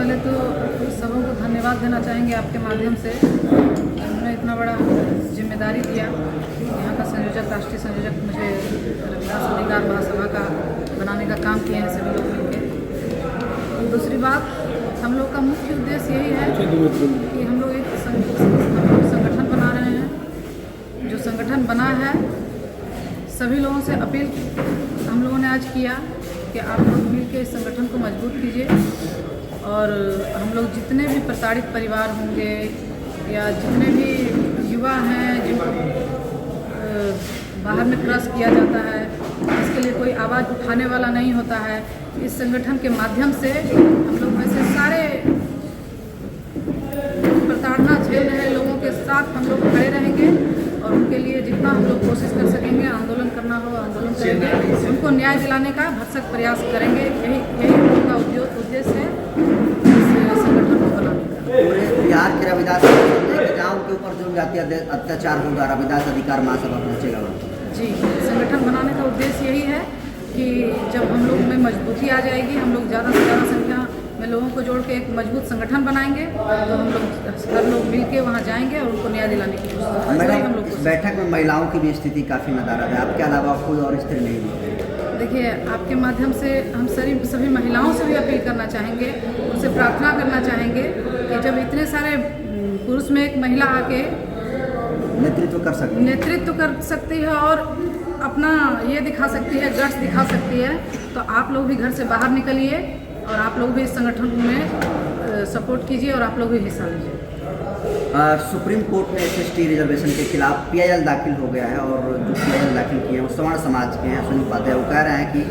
पहले तो सबों को धन्यवाद देना चाहेंगे आपके माध्यम से। उन्होंने इतना बड़ा जिम्मेदारी दिया। यहाँ का संयोजक, राष्ट्रीय संयोजक मुझे रविदास अधिकार महासभा का बनाने का काम किए हैं सभी लोग मिलकर। दूसरी बात, हम लोग का मुख्य उद्देश्य यही है कि हम लोग एक संगठन बना रहे हैं। जो संगठन बना है, सभी लोगों से अपील हम लोगों ने आज किया कि आप लोग मिलकर इस संगठन को मजबूत कीजिए और हम लोग जितने भी प्रताड़ित परिवार होंगे या जितने भी युवा हैं जिनको बाहर में क्रॉस किया जाता है, इसके लिए कोई आवाज़ उठाने वाला नहीं होता है, इस संगठन के माध्यम से हम लोग वैसे सारे प्रताड़ना झेल रहे लोगों के साथ हम लोग खड़े रहेंगे और उनके लिए जितना हम लोग कोशिश कर सकेंगे, आंदोलन करना हो आंदोलन करेंगे, उनको न्याय दिलाने का भरसक प्रयास करेंगे। यही हम लोग का उद्देश्य है इस संगठन को बनाने का। पूरे बिहार के रविदास गाँव के ऊपर जो जाति अत्याचार होगा, रविदास अधिकार महासभा पहुँचेगा जी। संगठन बनाने का उद्देश्य यही है कि जब हम लोग में मजबूती आ जाएगी, हम लोग ज़्यादा से ज़्यादा संख्या में लोगों को जोड़ के एक मजबूत संगठन बनाएंगे तो हम लोग हर लोग मिल के वहाँ जाएंगे और उनको न्याय दिलाने की कोशिश करेंगे। इस बैठक में महिलाओं की भी स्थिति काफ़ी नदारद है, आपके अलावा कोई और स्त्री नहीं है। देखिए, आपके माध्यम से हम सभी महिलाओं से भी अपील करना चाहेंगे, उनसे प्रार्थना करना चाहेंगे कि जब इतने सारे पुरुष में एक महिला आके नेतृत्व कर सकती है और अपना ये दिखा सकती है, गट्स दिखा सकती है, तो आप लोग भी घर से बाहर निकलिए और आप लोग भी इस संगठन में सपोर्ट कीजिए और आप लोग भी हिस्सा लीजिए। सुप्रीम कोर्ट ने SST रिजर्वेशन के खिलाफ PIL दाखिल हो गया है और जो PIL दाखिल किए हैं वो सवर्ण समाज के हैं। सुनील उपाध्याय वो कह रहे हैं कि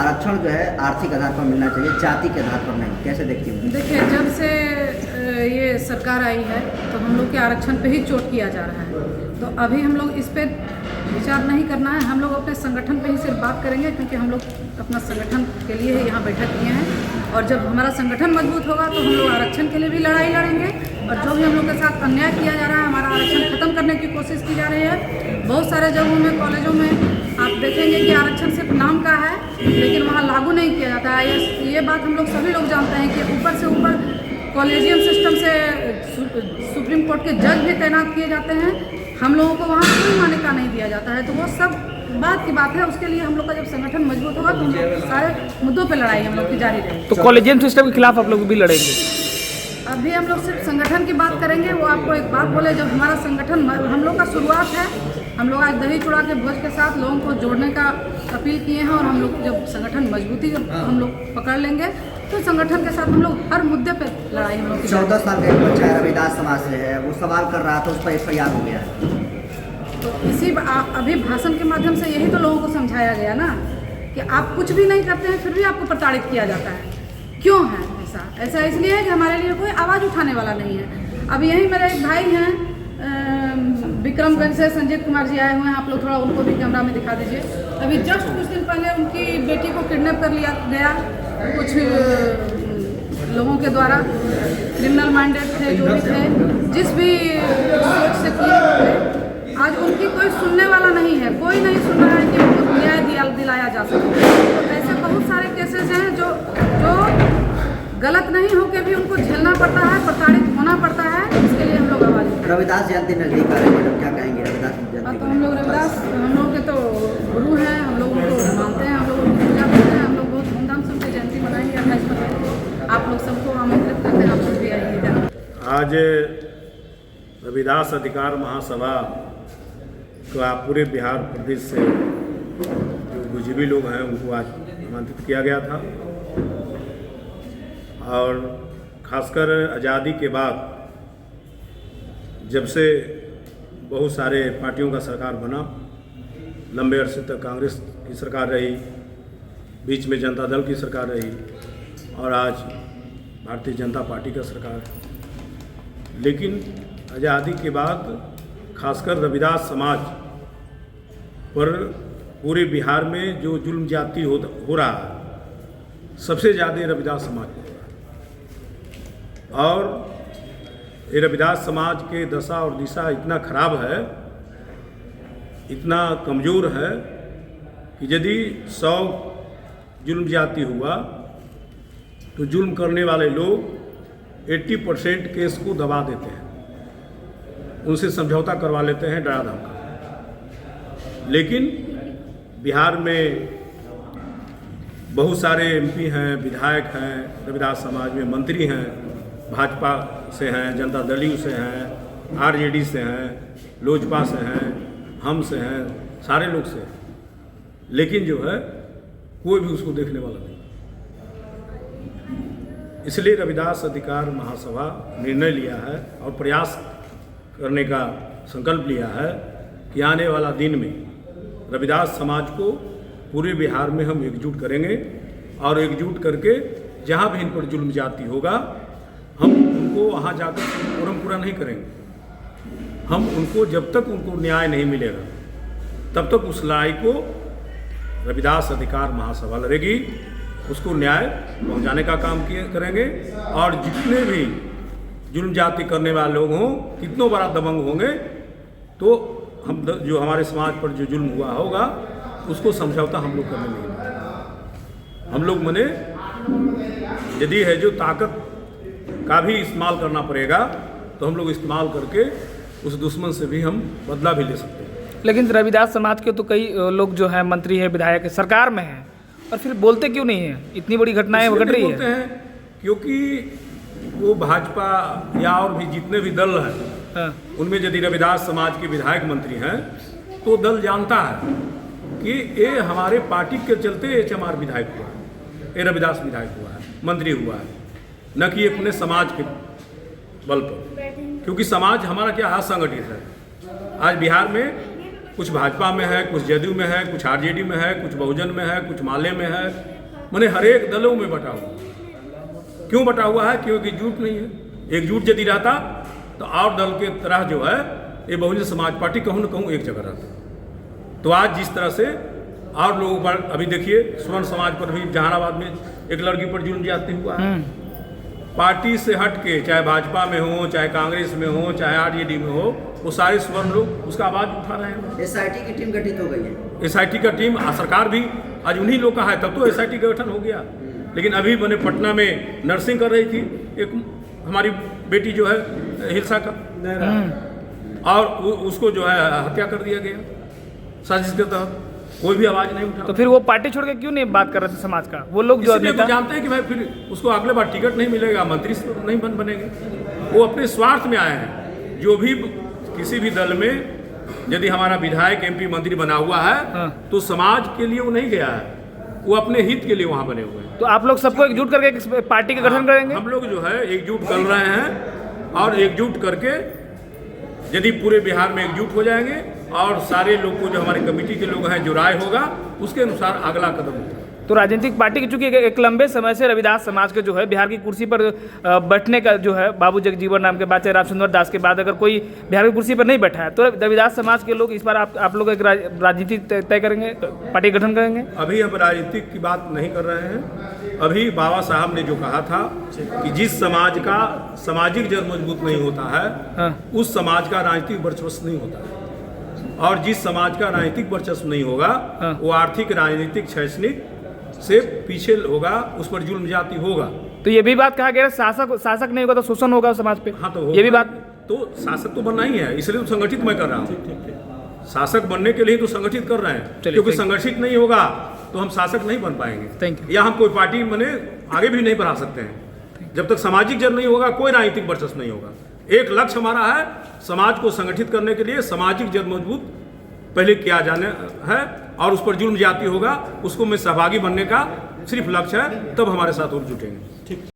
आरक्षण जो है आर्थिक आधार पर मिलना चाहिए, जाति के आधार पर नहीं। कैसे देखती हूँ? देखिए, जब से ये सरकार आई है तो हम लोग के आरक्षण पे ही चोट किया जा रहा है, तो अभी हम लोग इस पर विचार नहीं करना है। हम लोग अपने संगठन पे ही सिर्फ बात करेंगे क्योंकि हम लोग अपना संगठन के लिए ही यहाँ बैठक किए हैं और जब हमारा संगठन मजबूत होगा तो हम लोग आरक्षण के लिए भी लड़ाई लड़ेंगे और जो भी हम लोग के साथ अन्याय किया जा रहा है, हमारा आरक्षण खत्म करने की कोशिश की जा रही है। बहुत सारे जगहों में, कॉलेजों में आप देखेंगे कि आरक्षण सिर्फ नाम का है लेकिन वहाँ लागू नहीं किया जाता है। ये बात हम लोग सभी लोग जानते हैं कि ऊपर से ऊपर कॉलेजियम सिस्टम से सुप्रीम कोर्ट के जज भी तैनात किए जाते हैं, हम लोगों को वहाँ कोई मान्यता नहीं दिया जाता है। तो वो सब बात की बात है, उसके लिए हम लोग का जब संगठन मजबूत होगा तो हम लोग सारे मुद्दों पे लड़ाई हम लोग की जारी रहेगी। तो कॉलेजियम सिस्टम के खिलाफ आप लोग भी लड़ेंगे? अभी हम लोग सिर्फ संगठन की बात करेंगे। वो आपको एक बात बोले, जब हमारा संगठन हम लोग का शुरुआत है, हम लोग आज दही चूड़ा के भोज के साथ लोगों को जोड़ने का अपील किए हैं और हम लोग जब संगठन मजबूती हम लोग पकड़ लेंगे तो संगठन के साथ हम लोग हर मुद्दे पे लड़ाई हम लोग। 14 साल का एक बच्चा है, रविदास समाज से है, वो सवाल कर रहा था, उस पर FIR हो गया है। तो इसी अभी भाषण के माध्यम से यही तो लोगों को समझाया गया ना कि आप कुछ भी नहीं करते हैं फिर भी आपको प्रताड़ित किया जाता है। क्यों है ऐसा इसलिए है कि हमारे लिए कोई आवाज़ उठाने वाला नहीं है। अब यही मेरे एक भाई हैं विक्रमगंज से, संजीत कुमार जी आए हुए हैं, आप लोग थोड़ा उनको भी कैमरा में दिखा दीजिए। अभी जस्ट कुछ दिन पहले उनकी बेटी को किडनैप कर लिया गया कुछ लोगों के द्वारा। क्रिमिनल माइंडेड थे जो भी थे, जिस भी सोच से किए हुए, आज उनकी कोई सुनने वाला नहीं है, कोई नहीं सुन रहा है कि उनको न्याय दिलाया जा सके। तो ऐसे बहुत सारे केसेस हैं जो गलत नहीं होके भी उनको झेलना पड़ता है, प्रताड़ित होना पड़ता है। इसके लिए हम लोग आवाज़। रविदास जयंती नजदीक आ रही है मैडम, क्या कहेंगे रविदास जयंती? तो हम लोग रविदास, हम लोग के तो गुरु हैं, हम लोग उनको मानते हैं, हम लोग उनकी पूजा करते हैं, हम लोग बहुत धूमधाम से उनकी जयंती मनाएंगे 28 को। आप लोग सबको आमंत्रित करते हैं, आप लोग भी आइएगा। आज रविदास अधिकार महासभा का पूरे बिहार प्रदेश से जो बुजुर्ग लोग हैं उनको आज आमंत्रित किया गया था और खासकर आज़ादी के बाद जब से बहुत सारे पार्टियों का सरकार बना, लंबे अरसे तक कांग्रेस की सरकार रही, बीच में जनता दल की सरकार रही और आज भारतीय जनता पार्टी का सरकार है। लेकिन आज़ादी के बाद खासकर रविदास समाज पर पूरे बिहार में जो जुल्म ज्यादती हो रहा है, सबसे ज़्यादा रविदास समाज पर हो रहा है। और ये रविदास समाज के दशा और दिशा इतना खराब है, इतना कमज़ोर है कि यदि 100 जुल्म ज्यादती हुआ तो जुल्म करने वाले लोग 80% केस को दबा देते हैं, उनसे समझौता करवा लेते हैं डरा धमका। लेकिन बिहार में बहुत सारे एमपी हैं, विधायक हैं, रविदास समाज में मंत्री हैं, भाजपा से हैं, जनता दल यू से हैं, आरजेडी से हैं, लोजपा से हैं, हम से हैं, सारे लोग से हैं। लेकिन जो है कोई भी उसको देखने वाला नहीं। इसलिए रविदास अधिकार महासभा निर्णय लिया है और प्रयास करने का संकल्प लिया है कि आने वाला दिन में रविदास समाज को पूरे बिहार में हम एकजुट करेंगे और एकजुट करके जहाँ भी इन पर जुल्म जाती होगा हम उनको वहाँ जाकर फोरम पूरा नहीं करेंगे। हम उनको जब तक उनको न्याय नहीं मिलेगा तब तक उस लड़ाई को रविदास अधिकार महासभा लड़ेगी, उसको न्याय पहुंचाने का काम करेंगे। और जितने भी जुल्म जाति करने वाले लोग हों, कितनों बड़ा दबंग होंगे, तो हम जो हमारे समाज पर जो जुल्म हुआ होगा उसको समझौता हम लोग करने नहीं देंगे। हम लोग मने यदि है जो ताकत का भी इस्तेमाल करना पड़ेगा तो हम लोग इस्तेमाल करके उस दुश्मन से भी हम बदला भी ले सकते हैं। लेकिन रविदास समाज के तो कई लोग जो हैं, मंत्री है, विधायक है, सरकार में हैं, और फिर बोलते क्यों नहीं है? इतनी बड़ी घटनाएं घट रही बोलते हैं क्योंकि वो भाजपा या और भी जितने भी दल हैं, हाँ। उनमें यदि रविदास समाज के विधायक मंत्री हैं तो दल जानता है कि ये हमारे पार्टी के चलते HMR विधायक हुआ है, ये रविदास विधायक हुआ है, मंत्री हुआ है, न कि अपने समाज के बल पर। क्योंकि समाज हमारा क्या असंगठित है। आज बिहार में कुछ भाजपा में है, कुछ जदयू में है, कुछ आरजेडी में है, कुछ बहुजन में है, कुछ माले में है, माने हर एक दलों में बटा हुआ। क्यों बटा हुआ है? क्योंकि एकजुट नहीं है। एकजुट यदि रहता तो और दल के तरह जो है ये बहुजन समाज पार्टी कहूँ न कहूँ एक जगह रहता। तो आज जिस तरह से और लोगों पर अभी देखिए स्वर्ण समाज पर भी जहानाबाद में एक लड़की पर जुल्म ज्यादती हुआ है। पार्टी से हट के, चाहे भाजपा में हो, चाहे कांग्रेस में हो, चाहे आरजेडी में हो, वो सारे स्वर्ण लोग उसका आवाज़ उठा रहे हैं। SIT की टीम गठित हो गई है। SIT का टीम सरकार भी आज उन्हीं लोग का है, तब तो SIT का गठन हो गया। लेकिन अभी मैंने पटना में नर्सिंग कर रही थी एक हमारी बेटी जो है हिलसा का, और उसको जो है हत्या कर दिया गया साजिश के तहत। कोई भी आवाज़ नहीं उठा। तो फिर वो पार्टी छोड़ के क्यों नहीं बात कर रहे थे समाज का? वो लोग जो नेता जानते हैं कि भाई फिर उसको अगले बार टिकट नहीं मिलेगा, मंत्री नहीं बनेंगे। वो अपने स्वार्थ में आए हैं। जो भी किसी भी दल में यदि हमारा विधायक MP मंत्री बना हुआ है, हाँ। तो समाज के लिए वो नहीं गया है, वो अपने हित के लिए वहाँ बने हुए हैं। तो आप लोग सबको एकजुट करके एक पार्टी का गठन करेंगे? हम लोग जो है एकजुट कर रहे हैं और एकजुट करके यदि पूरे बिहार में एकजुट हो जाएंगे और सारे लोग को जो हमारे कमेटी के लोग हैं जो राय होगा उसके अनुसार अगला कदम होगा। तो राजनीतिक पार्टी की चूंकि एक लंबे समय से रविदास समाज के जो है बिहार की कुर्सी पर बैठने का जो है, बाबू जगजीवन राम के बाद, चाहे रामचंद्र दास के बाद अगर कोई बिहार की कुर्सी पर नहीं बैठा है, तो रविदास समाज के लोग इस बार आप लोग एक राजनीति तय करेंगे, पार्टी गठन करेंगे? अभी हम राजनीतिक की बात नहीं कर रहे हैं। अभी बाबा साहब ने जो कहा था कि जिस समाज का सामाजिक जड़ मजबूत नहीं होता है, हाँ। उस समाज का राजनीतिक वर्चस्व नहीं होता है। और जिस समाज का राजनीतिक वर्चस्व नहीं होगा, हाँ। वो आर्थिक, राजनीतिक, शैक्षणिक से पीछे होगा, उस पर जुल्म जाति होगा। तो ये भी बात कहा गया शासक नहीं होगा तो शोषण होगा समाज पे। हाँ, तो ये भी बात। तो शासक तो बनना ही है, इसलिए तो संगठित मैं कर रहा हूँ। शासक बनने के लिए तो संगठित कर रहे हैं, क्योंकि संगठित नहीं होगा तो हम शासक नहीं बन पाएंगे। Thank you. या हम कोई पार्टी बने आगे भी नहीं बढ़ा सकते हैं। जब तक सामाजिक जड़ नहीं होगा कोई राजनीतिक वर्चस्व नहीं होगा। एक लक्ष्य हमारा है समाज को संगठित करने के लिए, सामाजिक जड़ मजबूत पहले किया जाने है और उस पर जुल्म जाती होगा उसको में सहभागी बनने का सिर्फ लक्ष्य है, तब हमारे साथ और जुटेंगे। ठीक।